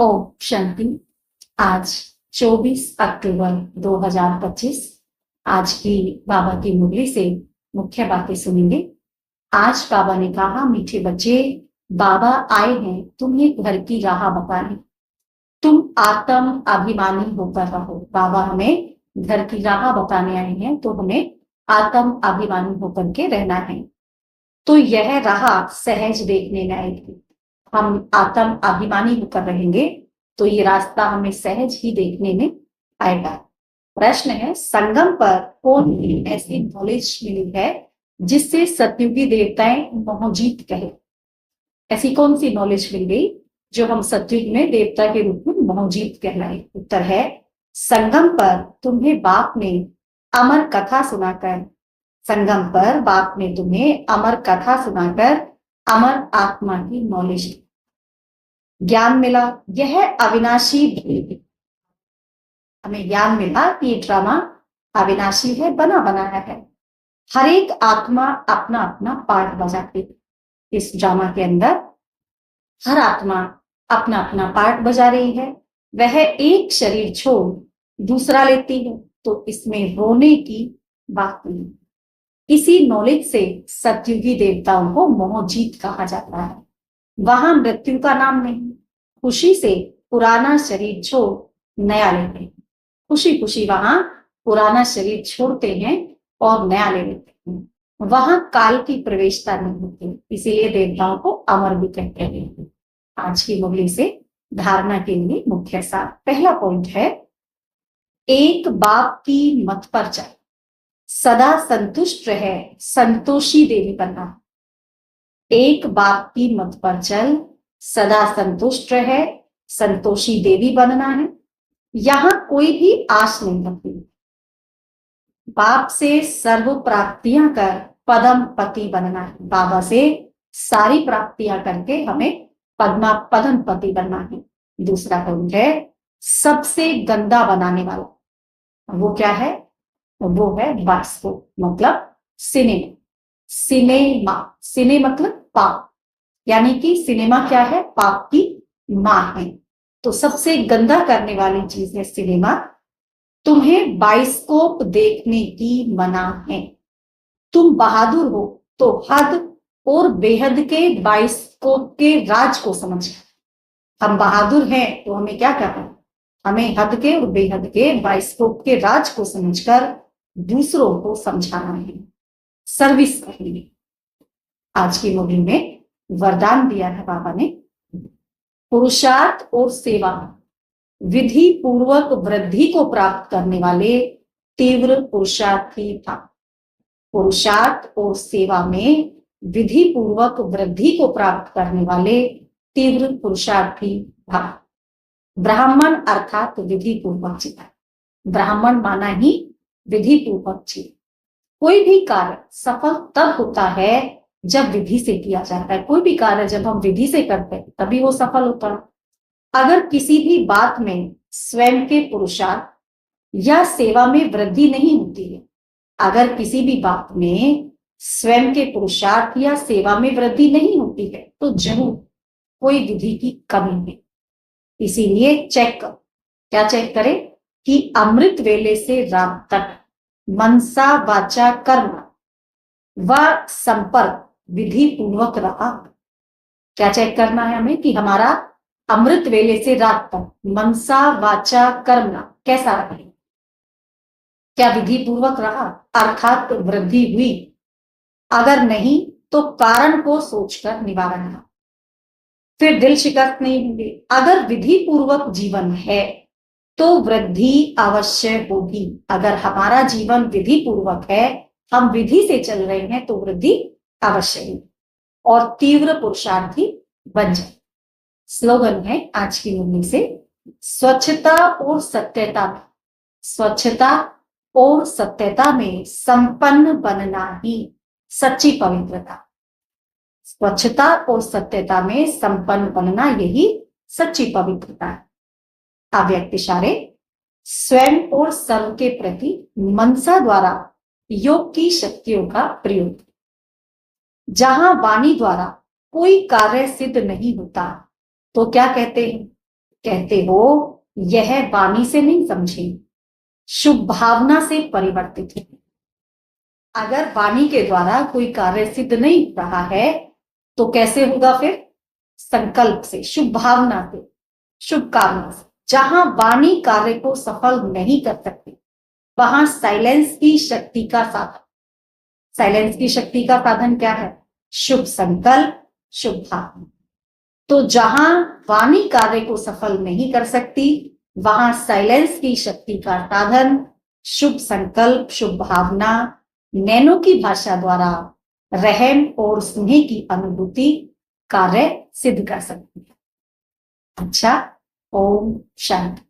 ओम शांति। आज 24 अक्टूबर 2025 आज की बाबा की मुरली से मुख्य बातें सुनेंगे। आज बाबा ने कहा, मीठे बच्चे, बाबा आए हैं तुम्हें घर की राह बताने, तुम आत्म अभिमानी होकर रहो। बाबा हमें घर की राह बताने आए हैं, तो हमें आत्म अभिमानी होकर के रहना है। तो यह राह सहज देखने में आएगी। हम आत्म अभिमानी होकर रहेंगे तो ये रास्ता हमें सहज ही देखने में आएगा। प्रश्न है, संगम पर कौन सी ऐसी नॉलेज मिली है जिससे सतयुगी देवताएं मोहजीत कहे? ऐसी कौन सी नॉलेज मिल गई जो हम सतयुग में देवता के रूप में मोहजीत कहलाए? उत्तर है, संगम पर तुम्हें बाप ने अमर कथा सुनाकर, संगम पर बाप ने तुम्हें अमर कथा सुनाकर अमर आत्मा की नॉलेज ज्ञान मिला। यह अविनाशी, हमें ज्ञान मिला कि ये ड्रामा अविनाशी है, बना बनाया है। हर एक आत्मा अपना अपना पार्ट बजाती है। इस ड्रामा के अंदर हर आत्मा अपना अपना पार्ट बजा रही है। वह एक शरीर छोड़ दूसरा लेती है, तो इसमें रोने की बात नहीं। इसी नॉलेज से सतयुगी देवताओं को मोहजीत कहा जाता है। वहां मृत्यु का नाम नहीं। खुशी से पुराना शरीर छोड़ नया लेते हैं, खुशी खुशी वहां पुराना शरीर छोड़ते हैं और नया ले लेते हैं। वहां काल की प्रवेशता नहीं होती, इसीलिए देवताओं को अमर भी कहते हैं। आज की मुरली से धारणा के लिए मुख्य सार। पहला पॉइंट है, एक बाप की मत पर चल, सदा संतुष्ट रहे, संतोषी देवी बनना। एक बाप की मत पर चल, सदा संतुष्ट रहे, संतोषी देवी बनना है। यहां कोई भी आश नहीं रखती। बाप से सर्व प्राप्तियां कर पदम पति बनना है। बाबा से सारी प्राप्तियां करके हमें पदम पति बनना है। दूसरा पॉइंट है, सबसे गंदा बनाने वाला वो क्या है? वो है वास्को, मतलब सिनेमा। सिनेमा, सिने मतलब पाप, यानी कि सिनेमा क्या है? पाप की मां है। तो सबसे गंदा करने वाली चीज है सिनेमा। तुम्हें बाइस्कोप देखने की मना है। तुम बहादुर हो तो हद और बेहद के बाइस्कोप के राज को समझ। हम बहादुर हैं तो हमें क्या करना है? हमें हद के और बेहद के बाइस्कोप के राज को समझकर दूसरों को समझाना है, सर्विस करनी है। आज की मुरली में वरदान दिया है बाबा ने, पुरुषार्थ और सेवा विधि पूर्वक वृद्धि को प्राप्त करने वाले तीव्र पुरुषार्थी था। पुरुषार्थ और सेवा में विधि पूर्वक वृद्धि को प्राप्त करने वाले तीव्र पुरुषार्थी था। ब्राह्मण अर्थात विधि पूर्वक जीता। ब्राह्मण माना ही विधि पूर्वक जी। कोई भी कार्य सफल तब होता है जब विधि से किया जाता है। कोई भी कार्य जब हम विधि से करते हैं तभी वो सफल होता है। अगर किसी भी बात में स्वयं के पुरुषार्थ या सेवा में वृद्धि नहीं होती है, अगर किसी भी बात में स्वयं के पुरुषार्थ या सेवा में वृद्धि नहीं होती है, तो जरूर कोई विधि की कमी है। इसीलिए चेक करो। क्या चेक करें? कि अमृत वेले से रात तक मनसा वाचा कर्म व संपर्क विधि पूर्वक रहा। क्या चेक करना है हमें? कि हमारा अमृत वेले से रात तक मनसा वाचा कर्म कैसा रहा? क्या विधि पूर्वक रहा, अर्थात वृद्धि हुई? अगर नहीं तो कारण को सोचकर निवारण है, फिर दिल शिकस्त नहीं होंगे। अगर विधि पूर्वक जीवन है तो वृद्धि अवश्य होगी। अगर हमारा जीवन विधि पूर्वक है, हम विधि से चल रहे हैं, तो वृद्धि अवश्य होगी और तीव्र पुरुषार्थी बन जाए। स्लोगन है आज की मुरली से, स्वच्छता और सत्यता, स्वच्छता और सत्यता में संपन्न बनना ही सच्ची पवित्रता। स्वच्छता और सत्यता में संपन्न बनना यही सच्ची पवित्रता है। अव्यक्त इशारे, स्वयं और सर्व के प्रति मनसा द्वारा योग की शक्तियों का प्रयोग। जहां वाणी द्वारा कोई कार्य सिद्ध नहीं होता, तो क्या कहते हैं? कहते हो यह वाणी से नहीं समझे, शुभ भावना से परिवर्तित हो। अगर वाणी के द्वारा कोई कार्य सिद्ध नहीं हो रहा है तो कैसे होगा फिर? संकल्प से, शुभ भावना से, शुभ कामना से। जहां वाणी कार्य को सफल नहीं कर सकती वहां साइलेंस की शक्ति का साधन, साइलेंस की शक्ति का साधन क्या है? शुभ संकल्प, शुभ भावना। तो जहां वाणी कार्य को सफल नहीं कर सकती वहां साइलेंस की शक्ति का साधन शुभ संकल्प, शुभ भावना, नैनो की भाषा द्वारा रहम और स्नेह की अनुभूति कार्य सिद्ध कर सकती है। अच्छा, ओम शांति।